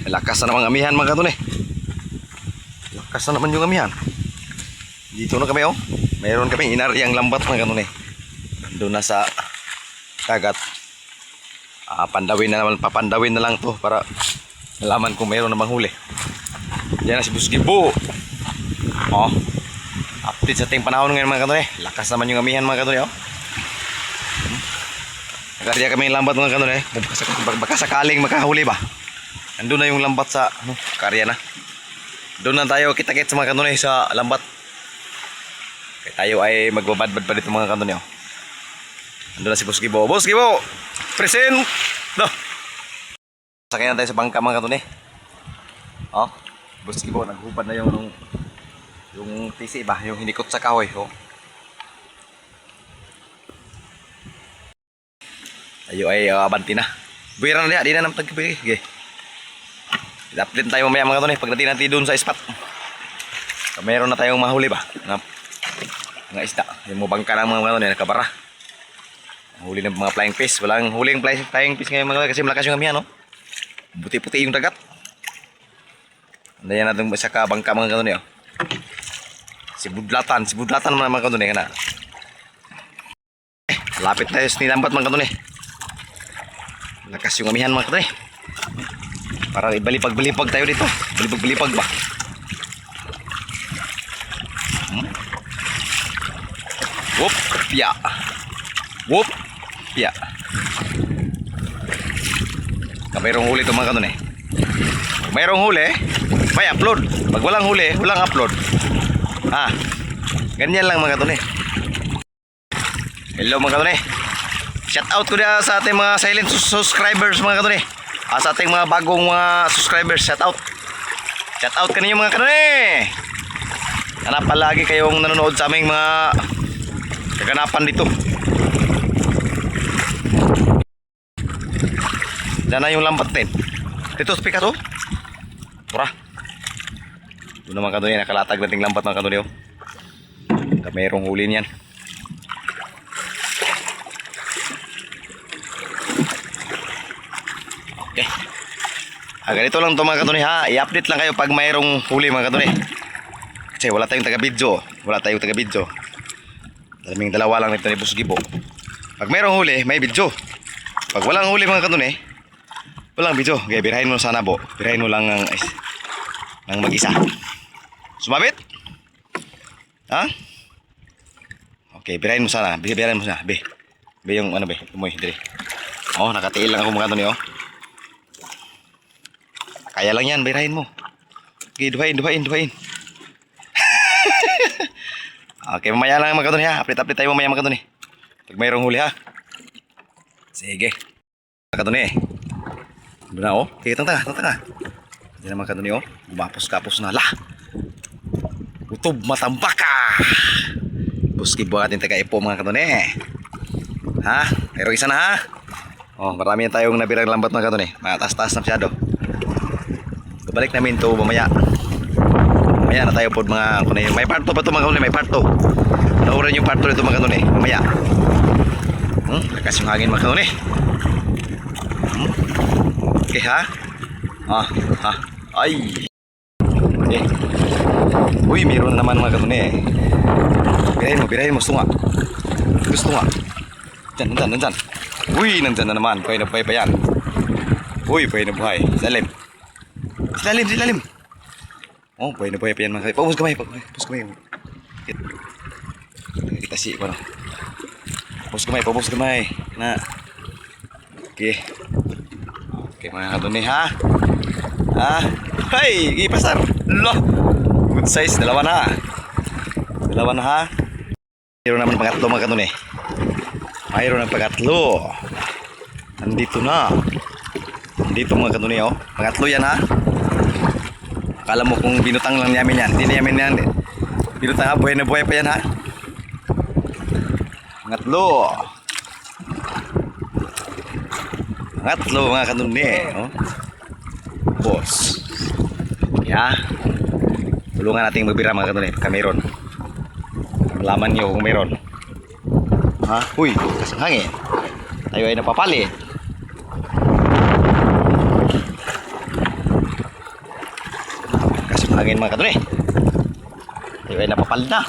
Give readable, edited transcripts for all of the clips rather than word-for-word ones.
Lakas na naman amihan mga katon eh. Lakas na naman yung amihan. Dito na kami oh. Mayroon kami inaryang lambat mga katon eh. Doon na sa kagat. Pandawin na naman, papandawin na lang to para nalaman kung mayroon namang huli. Diyan na si Busgibo. Oh. Update sa ating panahon ngayon mga katon eh. Lakas naman yung amihan mga katon eh oh. Nagarya kami yung lambat mga katon eh. Baka sakaling makahuli ba? Andun na yung lambat sa karya na. Doon na tayo kita-kit sa mga kanunay sa lambat. Kaya tayo ay magbabadbad pa dito mga kanunay. Andun na si Busgibo. Busgibo! Present! No! Sakay na tayo sa bangka mga kanunay. Oh, Busgibo, naghubad na yung tisi ba? Yung hinikot sa kahoy. Oh. Tayo ay abanti na. Buwiran na di na naman tagkipig. Okay. I-update tayo mamaya mga katon eh pagdating natin doon sa spot. Mayroon na tayong mahuli ba na mga isda. Yung mga bangka ng mga katon eh nakabara. Huli ng mga flying fish. Walang huling flying fish ngayon mga kasi malakas yung amihan no. Puti-puti yung dagat. Andayan natin sa bangka mga katon eh oh. Si budlatan mga katon eh kana. Lapit tayo sa nilambat mga katon eh. Lakas yung amihan mga katon eh. Para ibalipag-balipag tayo dito. Balipag-balipag ba? Whoop, ya. Whoop, ya. Mayroong huli ito mga kanon eh. Mayroong huli, may upload. Pag walang huli, walang upload. Ganyan lang mga kanon eh. Hello mga kanon eh. Shout out ko na sa ating mga silent subscribers mga kanon eh. Sa ating mga bagong mga subscribers, shout out kaninyo mga kanon eh. Hanap palagi kayong nanonood sa aming mga kaganapan dito. Diyan na yung lambat din. Dito sa pikas oh. Pura. Doon naman kanon eh, nakalatag nating lambat mga kanon eh oh. Mayroong huli niyan. Okay. Ganito lang ito mga katunay ha. I-update lang kayo pag mayroong huli mga katunay. Kasi wala tayong taga-video. Dalaming dalawa lang nito ni Busgibo. Pag mayroong huli, may video. Pag walang huli mga katunay, walang video. Okay, birahin mo sana bo. Birahin mo lang ng mag-isa. Sumabit? Ha? Okay, birahin mo sana. Birahin mo sana. Be yung ano be? Tumoy, dire. Oh, nakatiil lang ako mga katunay oh. Kaya lang yan, birahin mo. Okay, duhain. Okay, mamaya lang mga katon ha. Update tayo mamaya mga katon eh. Pag mayroong huli ha. Sige. Mga katon eh. Doon na oh. Okay, tanga. Diyan na mga katon eh oh. Gumapos-kapos na. Utob matambaka. Busgibo ating taga-ipo mga katon eh. Ha? Mayroong isa na ha. Oh, marami na tayong nabirang lambat mga katon eh. Mataas-taas na masyado. Balik namin to mamaya. Mamaya na tayo po mga kanay. May part 2 ba ito mga kanay? May part 2. Nauran yung part 2 nito mga kanay. Mamaya. Lakas yung hangin mga kanay. Okay ha? Ay. Okay. Uy, meron naman mga kanay. Birahin mo. Tunga. Gusto nga. Nandyan. Uy, nandyan na naman. Buhay na buhay pa yan. Uy, buhay na buhay. Silalim. Oh, buhay na pa yan mga. Paubos kamay. Kita si ko na. Paubos kamay. Na. Okay mga katunay ha. Hey, ipasar. Lo. Good size, dalawa na ha. Mayroon naman pangatlo mga katunay. Mayroon ng pangatlo. Nandito mga katunay oh. Pangatlo yan ha. Akala mo kung binutang lang namin yan. Hindi namin yan. Binutang ha. Buhay na buhay pa yan ha. Pangatlo mga kanuni. Oh. Boss. Yeah. Tulungan natin magbira mga kanuni. Pagka mayroon. Malaman nyo kung mayroon. Ha? Uy. Kasang hangin. Tayo ay napapali. hangin mga kaduni. Ay napapal na.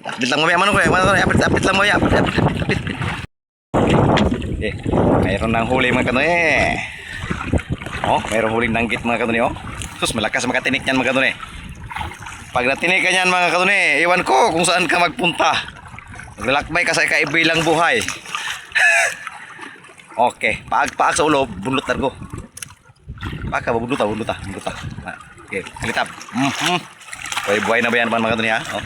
Update lang mamaya manong ko. Update lang mamaya. Update. Okay. Mayroon ng huli mga kaduni. Oh, mayroong huling nanggit mga kaduni. Oh. Sus, malakas makatinik yan mga kaduni. Pag natinik ka yan mga kaduni, iwan ko kung saan ka magpunta. Maglalakbay ka sa kaibilang buhay. Okay, paag sa ulo, bunot largo. Paag ka, bunot. Okay, kalitap. Buhay na ba yan mga kaduni ha? Oh.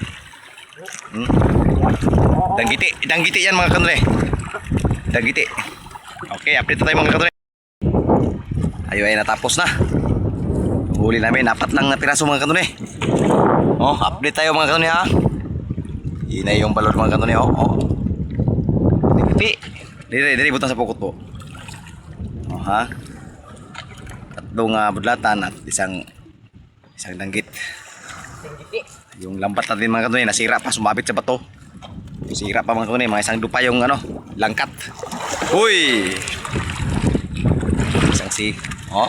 Danggiti yan mga kaduni. Danggiti. Okay, update na tayo mga kaduni. Ay natapos na. Huli namin, 4 lang na piraso mga kaduni. Oh, update tayo mga kaduni ha. Yun yung balon mga kaduni oh. Danggiti. Diri butang sa pukot po. Oh ha. 3 budlatan at isang danggit. Yung lambat natin mga kaduni nasira pa, sumabit sa bato. Sira pa mga kaduni, mga isang dupa yung langkat. Uy! Isang oh.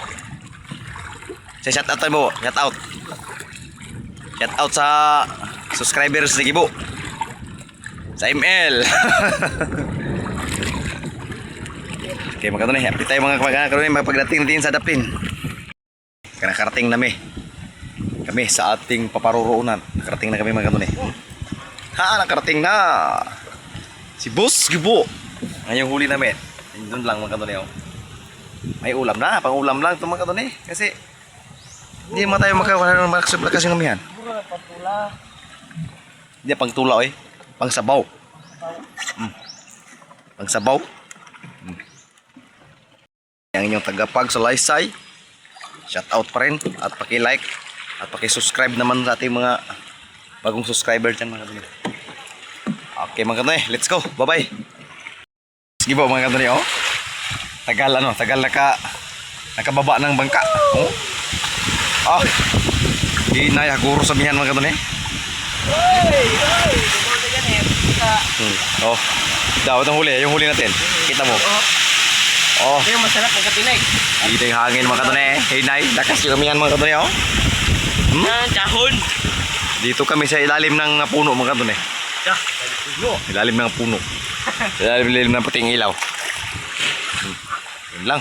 Shout out tayo mo, shout out sa subscribers ni Gibo. Sa ML. Okay mga kaduni, update tayo mga kaduni pagdating natin sa Dapin. Nakarating na kami sa ating paparoroonan. Nakarating na kami mga kaduni. Nakarating na si Boss Gibo. Ngayong huli namin. Doon lang mga kaduni oh. May ulam na, pang ulam lang ito mga kaduni. Kasi hindi naman tayo makasublakas yung amihan. Hindi pang tula eh. Pang sabaw. Pang sabaw. Yang inyong tagapag sa Laysay. Shout out pa rin. At paki-like. At paki-subscribe naman sa ating mga bagong subscriber dyan mga kaduni. Okay mga kaduni, let's go. Bye-bye. Sige po mga kaduni oh. Tagal nakababa ng bangka. Oh. Oh. Hinay haguro sa mihan mga kaduni. Oh. Daw itong huli, yung huli natin. Kita mo. Oh. Ito yung masarap ng katinig. Dito yung hangin mga kaduni. Hinay, lakas yung mihan mga kaduni oh. Dahon. Dito kami sa ilalim ng puno mga kaduni. Ilalim ng puno. Ilalim ng puting ilaw. Yun lang.